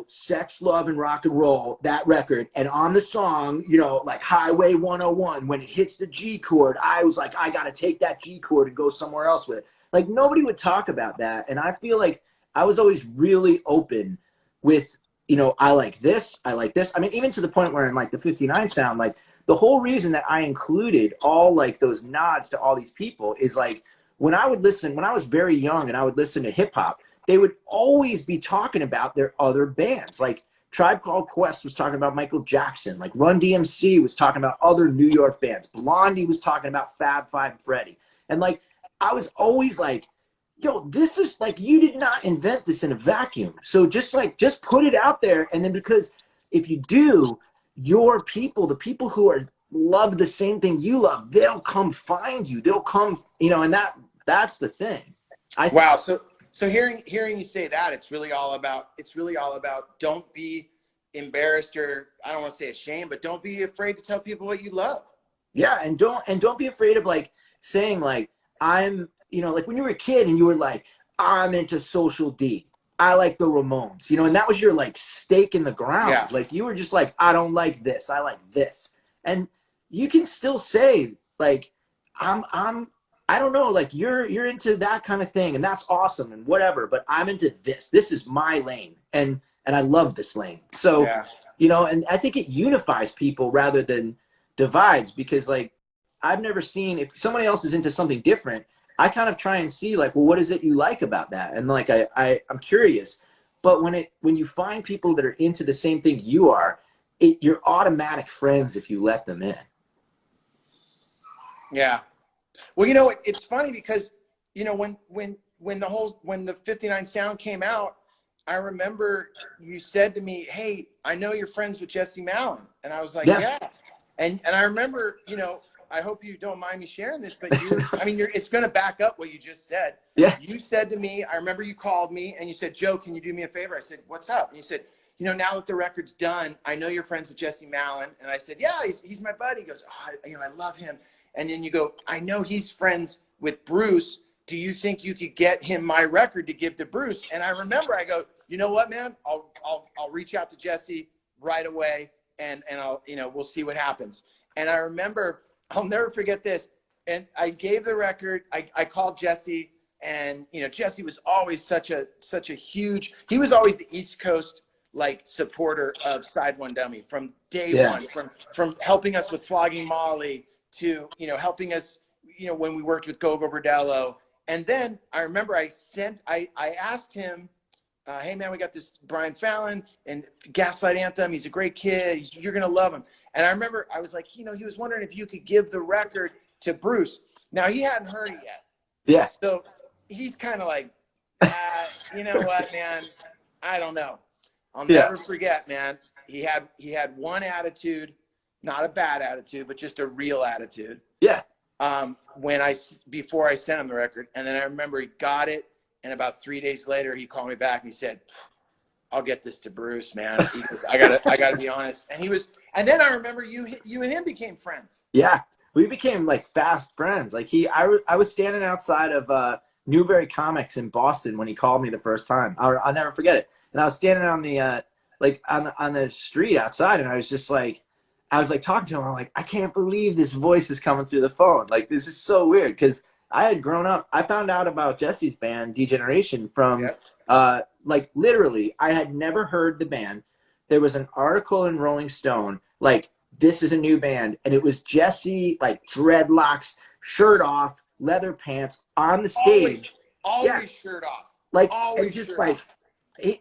[SPEAKER 1] Sex, Love, and Rock and Roll, that record, and on the song, like Highway 101, when it hits the G chord, I was like, I got to take that G chord and go somewhere else with it. Like nobody would talk about that. And I feel like I was always really open with, I like this. I mean, even to the point where in like the 59 sound, like the whole reason that I included all like those nods to all these people is like when I was very young and I would listen to hip hop, they would always be talking about their other bands. Like Tribe Called Quest was talking about Michael Jackson. Like Run DMC was talking about other New York bands. Blondie was talking about Fab Five and Freddy. And like, I was always like, yo, this is like, you did not invent this in a vacuum. So just put it out there. And then because if you do, your people, the people who love the same thing you love, they'll come find you. They'll come, and that's the thing.
[SPEAKER 2] Wow. So hearing you say that, it's really all about don't be embarrassed, or I don't want to say ashamed, but don't be afraid to tell people what you love.
[SPEAKER 1] Yeah. And don't be afraid of like saying like, I'm, like when you were a kid and you were like, I'm into Social D, I like the Ramones, and that was your like stake in the ground. Yeah. Like you were just like, I don't like this, I like this. And you can still say like, I don't know, like you're into that kind of thing and that's awesome and whatever, but I'm into this. This is my lane. And I love this lane. So,
[SPEAKER 2] Yeah.
[SPEAKER 1] you know, and I think it unifies people rather than divides, because like I've never seen, if somebody else is into something different, I kind of try and see like, well, what is it you like about that? And like I'm curious. But when you find people that are into the same thing you are, you're automatic friends if you let them in.
[SPEAKER 2] Yeah. Well, you know, it's funny because, you know, when the 59 sound came out, I remember you said to me, "Hey, I know you're friends with Jesse Malin." And I was like,
[SPEAKER 1] Yeah.
[SPEAKER 2] "Yeah." And I remember, you know, I hope you don't mind me sharing this, but it's going to back up what you just said.
[SPEAKER 1] Yeah.
[SPEAKER 2] You said to me, I remember you called me and you said, "Joe, can you do me a favor?" I said, "What's up?" And you said, "You know, now that the record's done, I know you're friends with Jesse Malin." And I said, "Yeah, he's my buddy." He goes, "Oh, you know, I love him." And then you go, "I know he's friends with Bruce. Do you think you could get him my record to give to Bruce?" And I remember I go, "You know what, man? I'll reach out to Jesse right away and I'll, you know, we'll see what happens." And I remember, I'll never forget this. And I gave the record, I called Jesse, and, you know, Jesse was always such a huge, he was always the East Coast like supporter of SideOneDummy from day
[SPEAKER 1] Yeah.
[SPEAKER 2] one, from helping us with Flogging Molly to, you know, helping us, you know, when we worked with Gogo Bordello. And then I remember I asked him, "Hey man, we got this Brian Fallon and Gaslight Anthem. He's a great kid. You're going to love him." And I remember I was like, you know, he was wondering if you could give the record to Bruce. Now he hadn't heard it yet.
[SPEAKER 1] Yeah.
[SPEAKER 2] So he's kind of like, you know what, man? I don't know. I'll never forget, man. He had one attitude, not a bad attitude, but just a real attitude.
[SPEAKER 1] Yeah.
[SPEAKER 2] Before I sent him the record, and then I remember he got it, and about 3 days later he called me back and he said, "I'll get this to Bruce, man." He goes, I gotta be honest. And then I remember you and him became friends.
[SPEAKER 1] Yeah. We became like fast friends. Like I was standing outside of Newberry Comics in Boston when he called me the first time. I'll never forget it. And I was standing on the like on the street outside, and I was like talking to him. I'm like, I can't believe this voice is coming through the phone. Like, this is so weird, because I had grown up. I found out about Jesse's band Degeneration from like literally I had never heard the band. There was an article in Rolling Stone like, "This is a new band," and it was Jesse, like dreadlocks, shirt off, leather pants on the stage.
[SPEAKER 2] Always shirt off.
[SPEAKER 1] Like,
[SPEAKER 2] Always
[SPEAKER 1] and just
[SPEAKER 2] shirt
[SPEAKER 1] like
[SPEAKER 2] off.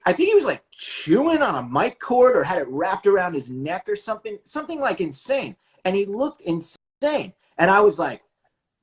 [SPEAKER 1] I think he was like chewing on a mic cord or had it wrapped around his neck or something like insane. And he looked insane. And I was like,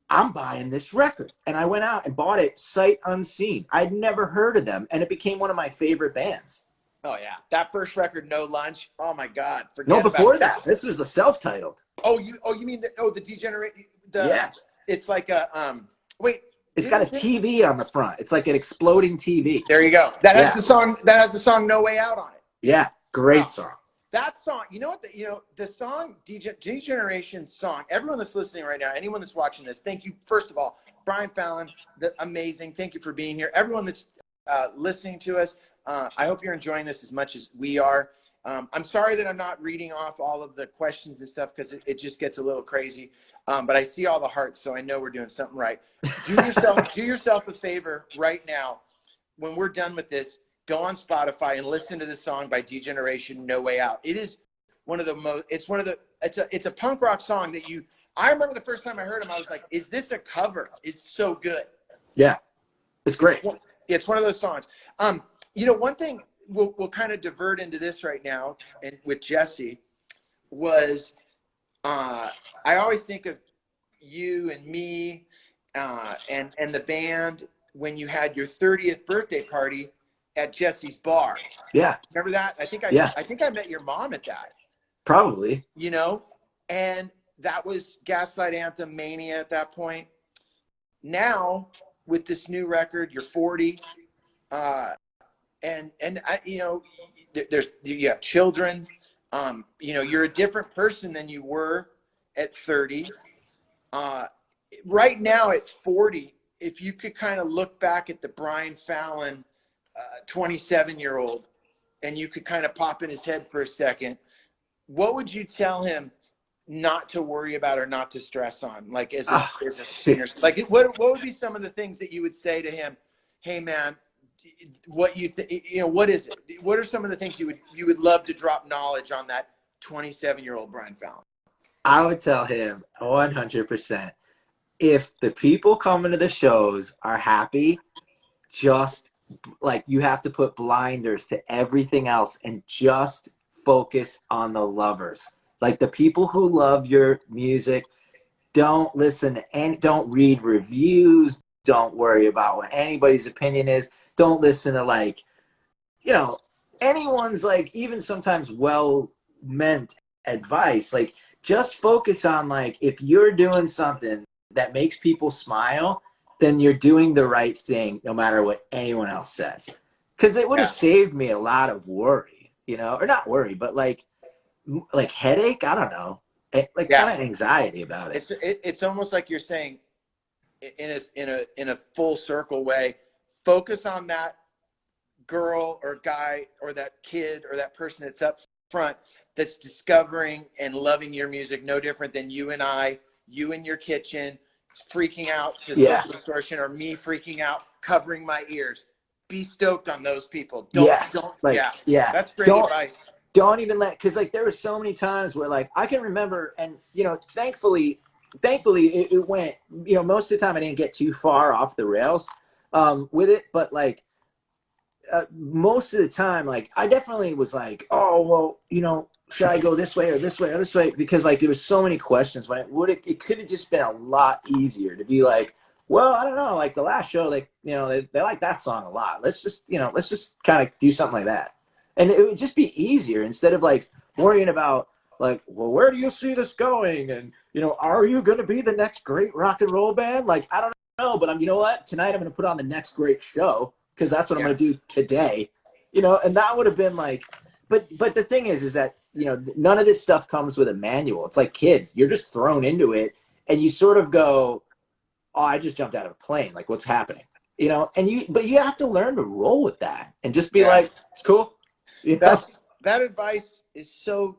[SPEAKER 1] I'm buying this record. And I went out and bought it sight unseen. I'd never heard of them, and it became one of my favorite bands.
[SPEAKER 2] Oh yeah, that first record, No Lunch. Oh my God,
[SPEAKER 1] No, before that, this was the self-titled.
[SPEAKER 2] Oh, you mean the Degenerate?
[SPEAKER 1] Yeah,
[SPEAKER 2] it's like a wait.
[SPEAKER 1] it's got a TV on the front. It's like an exploding TV.
[SPEAKER 2] There you go. That has the song No Way Out on it.
[SPEAKER 1] Yeah, great song.
[SPEAKER 2] That song, you know what? The song Degeneration song. Everyone that's listening right now, anyone that's watching this, thank you. First of all, Brian Fallon, amazing. Thank you for being here. Everyone that's listening to us, I hope you're enjoying this as much as we are. I'm sorry that I'm not reading off all of the questions and stuff, because it just gets a little crazy. But I see all the hearts, so I know we're doing something right. Do yourself a favor right now. When we're done with this, go on Spotify and listen to the song by Degeneration, No Way Out. It is one of the most, it's a punk rock song that I remember the first time I heard him, I was like, is this a cover? It's so good.
[SPEAKER 1] Yeah, it's great.
[SPEAKER 2] It's one of those songs. You know, one thing we'll kind of divert into this right now, and with Jesse was, I always think of you and me and the band when you had your 30th birthday party at Jesse's bar.
[SPEAKER 1] Yeah.
[SPEAKER 2] Remember that? I think I met your mom at that.
[SPEAKER 1] Probably.
[SPEAKER 2] You know, and that was Gaslight Anthem Mania at that point. Now with this new record, you're 40, and you know, you have children. You know, you're a different person than you were at 30. Right now at 40, if you could kind of look back at the Brian Fallon 27-year-old, and you could kind of pop in his head for a second, what would you tell him not to worry about or not to stress on, like as
[SPEAKER 1] Oh,
[SPEAKER 2] a singer? Like what would be some of the things that you would say to him? Hey man, what what is it? What are some of the things you would love to drop knowledge on that 27-year-old Brian Fallon?
[SPEAKER 1] I would tell him 100%. If the people coming to the shows are happy, just like you have to put blinders to everything else and just focus on the lovers. Like the people who love your music, don't listen to don't read reviews, don't worry about what anybody's opinion is. Don't listen to like, anyone's like even sometimes well meant advice. Like just focus on like if you're doing something that makes people smile, then you're doing the right thing no matter what anyone else says. Because it would have saved me a lot of worry, or not worry, but like headache. I don't know, like kind of anxiety about it.
[SPEAKER 2] It's almost like you're saying in a full circle way, focus on that girl or guy or that kid or that person that's up front that's discovering and loving your music no different than you and I, you in your kitchen, freaking out to social distortion, or me freaking out, covering my ears. Be stoked on those people. That's great advice.
[SPEAKER 1] Don't even because like there were so many times where like I can remember, and thankfully it went, most of the time I didn't get too far off the rails with it, but like most of the time, like I definitely was like, oh well, should I go this way or this way or this way? Because like there was so many questions when it could have just been a lot easier to be like, well, I don't know, like the last show, like they like that song a lot. Let's just kind of do something like that, and it would just be easier instead of like worrying about like, well, where do you see this going? And are you going to be the next great rock and roll band? Like I don't know, but you know what? Tonight I'm going to put on the next great show. Because that's what I'm going to do today, and that would have been like, but the thing is that, none of this stuff comes with a manual. It's like kids, you're just thrown into it and you sort of go, oh, I just jumped out of a plane. Like what's happening, but you have to learn to roll with that and just be like, it's cool.
[SPEAKER 2] That advice is so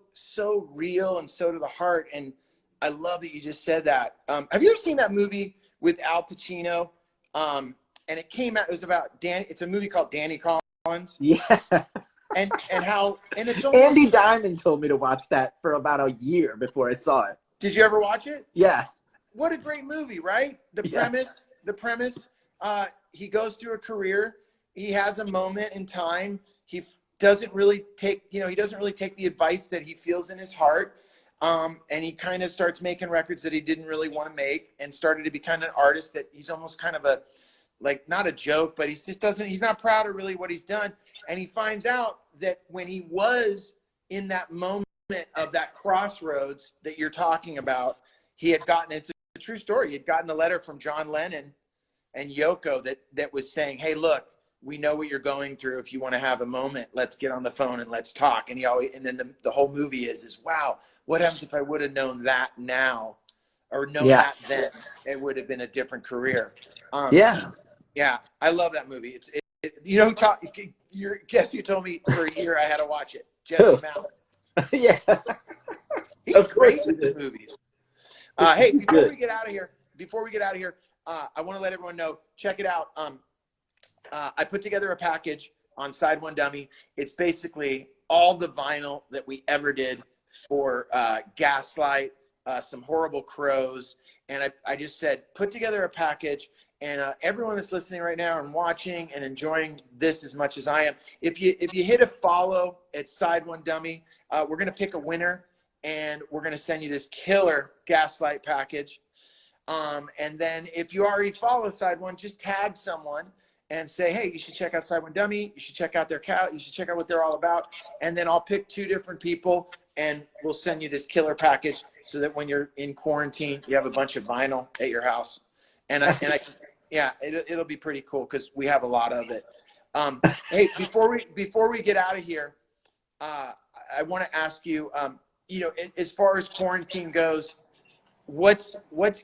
[SPEAKER 2] real and so to the heart. And I love that you just said that. Have you ever seen that movie with Al Pacino? And it came out, it was about it's a movie called Danny Collins.
[SPEAKER 1] Yeah.
[SPEAKER 2] And it's almost,
[SPEAKER 1] Andy Diamond told me to watch that for about a year before I saw it.
[SPEAKER 2] Did you ever watch it?
[SPEAKER 1] Yeah.
[SPEAKER 2] What a great movie, right? The premise, he goes through a career. He has a moment in time. He doesn't really take the advice that he feels in his heart. And he kind of starts making records that he didn't really want to make and started to become an artist that he's almost kind of not a joke, but he's not proud of really what he's done. And he finds out that when he was in that moment of that crossroads that you're talking about, he had gotten, it's a true story. He had gotten a letter from John Lennon and Yoko that was saying, hey, look, we know what you're going through. If you want to have a moment, let's get on the phone and let's talk. And then the whole movie is, wow, what happens if I would have known that now or known that then? It would have been a different career. Yeah, I love that movie. Guess you told me for a year I had to watch it. Jesse Mount.
[SPEAKER 1] Yeah,
[SPEAKER 2] he's great with the movies. Hey, before we get out of here, I want to let everyone know. Check it out. I put together a package on SideOneDummy. It's basically all the vinyl that we ever did for Gaslight, some Horrible Crows, and I just said put together a package. And everyone that's listening right now and watching and enjoying this as much as I am, if you hit a follow at SideOneDummy, we're going to pick a winner, and we're going to send you this killer Gaslight package. And then if you already follow SideOne, just tag someone and say, hey, you should check out SideOneDummy. You should check out their cat. You should check out what they're all about. And then I'll pick 2 different people, and we'll send you this killer package so that when you're in quarantine, you have a bunch of vinyl at your house. It'll be pretty cool because we have a lot of it. Hey, before we get out of here, I want to ask you, as far as quarantine goes, what's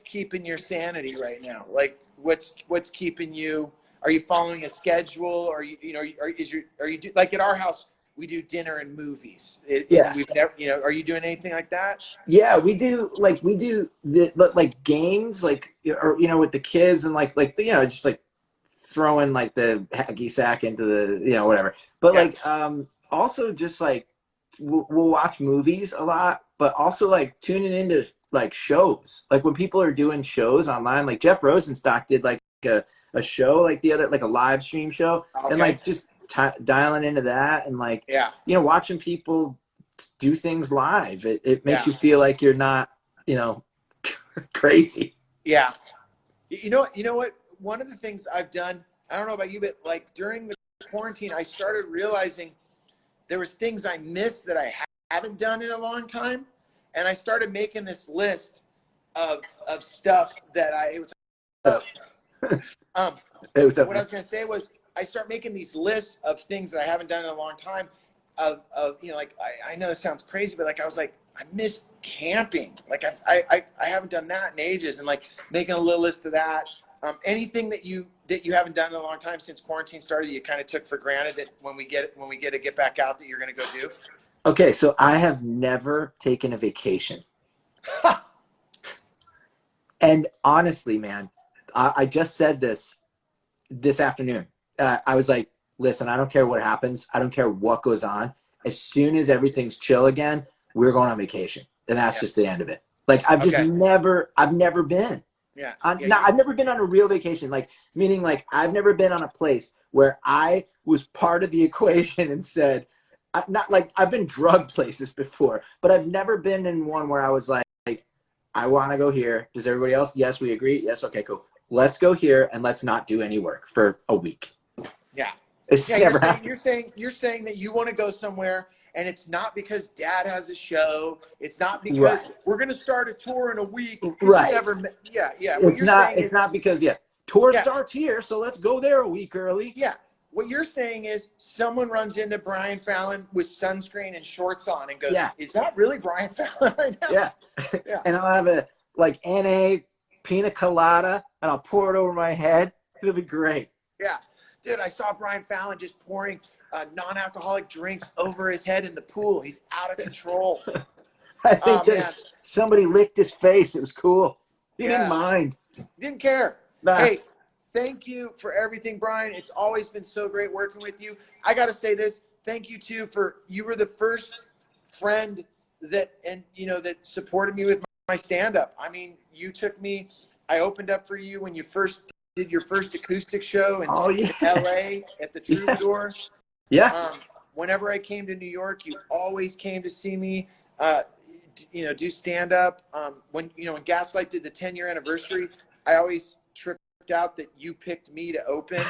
[SPEAKER 2] keeping your sanity right now? Like, what's keeping you? Are you following a schedule? Are you like at our house? we do dinner and movies.
[SPEAKER 1] Yeah.
[SPEAKER 2] We've never, are you doing anything like that?
[SPEAKER 1] Yeah, we do the but like games like or with the kids and just like throwing like the hacky sack into the whatever. But
[SPEAKER 2] Yeah.
[SPEAKER 1] like also just like we'll watch movies a lot, but also like tuning into like shows. Like when people are doing shows online, like Jeff Rosenstock did like a show like the other like a live stream show,
[SPEAKER 2] Okay.
[SPEAKER 1] and like just dialing into that and like
[SPEAKER 2] Yeah.
[SPEAKER 1] watching people do things live. It makes
[SPEAKER 2] Yeah.
[SPEAKER 1] you feel like you're not crazy.
[SPEAKER 2] Yeah. You know what? One of the things I've done, I don't know about you, but like during the quarantine, I started realizing there was things I missed that I haven't done in a long time. And I started making this list of stuff that what I was going to say was I start making these lists of things that I haven't done in a long time of like, I know this sounds crazy, but like, I was like, I miss camping. Like I haven't done that in ages, and like making a little list of that. Anything that you haven't done in a long time since quarantine started, you kind of took for granted that when we get to get back out that you're going to go do.
[SPEAKER 1] Okay, so I have never taken a vacation. And honestly, man, I just said this afternoon. I was like, listen, I don't care what happens. I don't care what goes on. As soon as everything's chill again, we're going on vacation. And that's just the end of it. Like, I've never been.
[SPEAKER 2] Yeah.
[SPEAKER 1] I've never been on a real vacation. Like, meaning like I've never been on a place where I was part of the equation and said, not like I've been drug places before, but I've never been in one where I was like, I want to go here. Does everybody else? Yes, we agree. Yes. Okay, cool. Let's go here and let's not do any work for a week.
[SPEAKER 2] Yeah.
[SPEAKER 1] It's never happened.
[SPEAKER 2] You're saying that you want to go somewhere, and it's not because Dad has a show. It's not because we're going to start a tour in a week.
[SPEAKER 1] Right.
[SPEAKER 2] Yeah.
[SPEAKER 1] It's not because tour starts here, so let's go there a week early.
[SPEAKER 2] Yeah. What you're saying is someone runs into Brian Fallon with sunscreen and shorts on and goes, is that really Brian Fallon right now?
[SPEAKER 1] Yeah. And I'll have a like NA pina colada and I'll pour it over my head. It'll be great.
[SPEAKER 2] Yeah. Dude, I saw Brian Fallon just pouring non-alcoholic drinks over his head in the pool. He's out of control.
[SPEAKER 1] I think somebody licked his face. It was cool. He didn't mind.
[SPEAKER 2] Didn't care.
[SPEAKER 1] Nah.
[SPEAKER 2] Hey, thank you for everything, Brian. It's always been so great working with you. I got to say this. Thank you, too, you were the first friend that supported me with my stand-up. I mean, you took me, I opened up for you when you first did your first acoustic show in LA at the Troubadour.
[SPEAKER 1] Yeah.
[SPEAKER 2] Whenever I came to New York, you always came to see me, do stand-up. When Gaslight did the 10-year anniversary, I always tripped out that you picked me to open.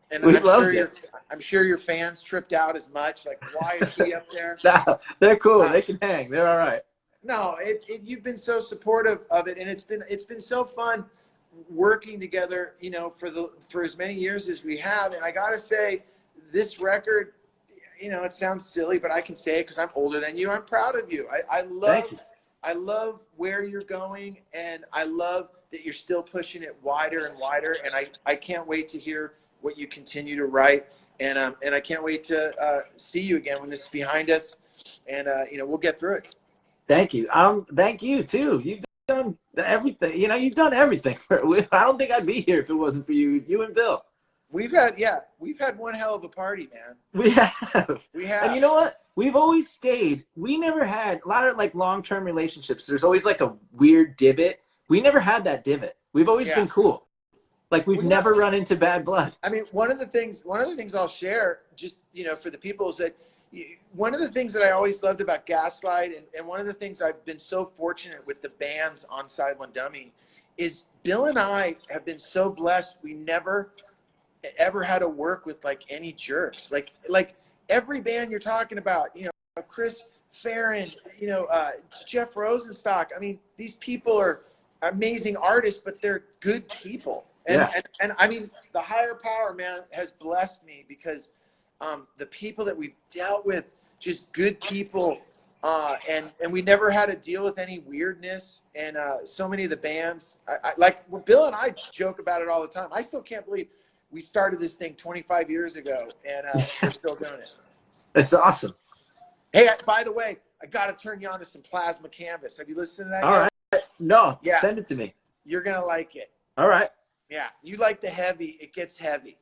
[SPEAKER 2] And I'm sure your fans tripped out as much. Like, why is he up there?
[SPEAKER 1] No, they're cool. They can hang. They're all right.
[SPEAKER 2] No, you've been so supportive of it, and it's been so fun working together, for as many years as we have. And I gotta say, this record, it sounds silly, but I can say it because I'm older than you. I'm proud of you. I love where you're going, and I love that you're still pushing it wider and wider. And I can't wait to hear what you continue to write. And I can't wait to see you again when this is behind us. And we'll get through it.
[SPEAKER 1] Thank you. Thank you too. You've done everything. You've done everything. I don't think I'd be here if it wasn't for you and Bill.
[SPEAKER 2] We've had one hell of a party, man.
[SPEAKER 1] We have. And you know what? We've always stayed. We never had a lot of like long-term relationships. There's always like a weird divot. We never had that divot. We've always been cool. Like we've never run into bad blood.
[SPEAKER 2] I mean, one of the things I'll share just, for the people is that one of the things that I always loved about Gaslight, and one of the things I've been so fortunate with the bands on SideOneDummy is Bill and I have been so blessed. We never ever had to work with like any jerks. Like every band you're talking about, Chris Farron, Jeff Rosenstock. I mean, these people are amazing artists, but they're good people. And I mean, the higher power, man, has blessed me because the people that we've dealt with, just good people, and we never had to deal with any weirdness. And so many of the bands, like Bill and I joke about it all the time. I still can't believe we started this thing 25 years ago, and we're still doing it.
[SPEAKER 1] That's awesome.
[SPEAKER 2] Hey, by the way, I got to turn you on to some plasma canvas. Have you listened to that
[SPEAKER 1] All
[SPEAKER 2] yet?
[SPEAKER 1] right. No,
[SPEAKER 2] Yeah.
[SPEAKER 1] send it to me.
[SPEAKER 2] You're going to like it.
[SPEAKER 1] All right.
[SPEAKER 2] Yeah. You like the heavy. It gets heavy.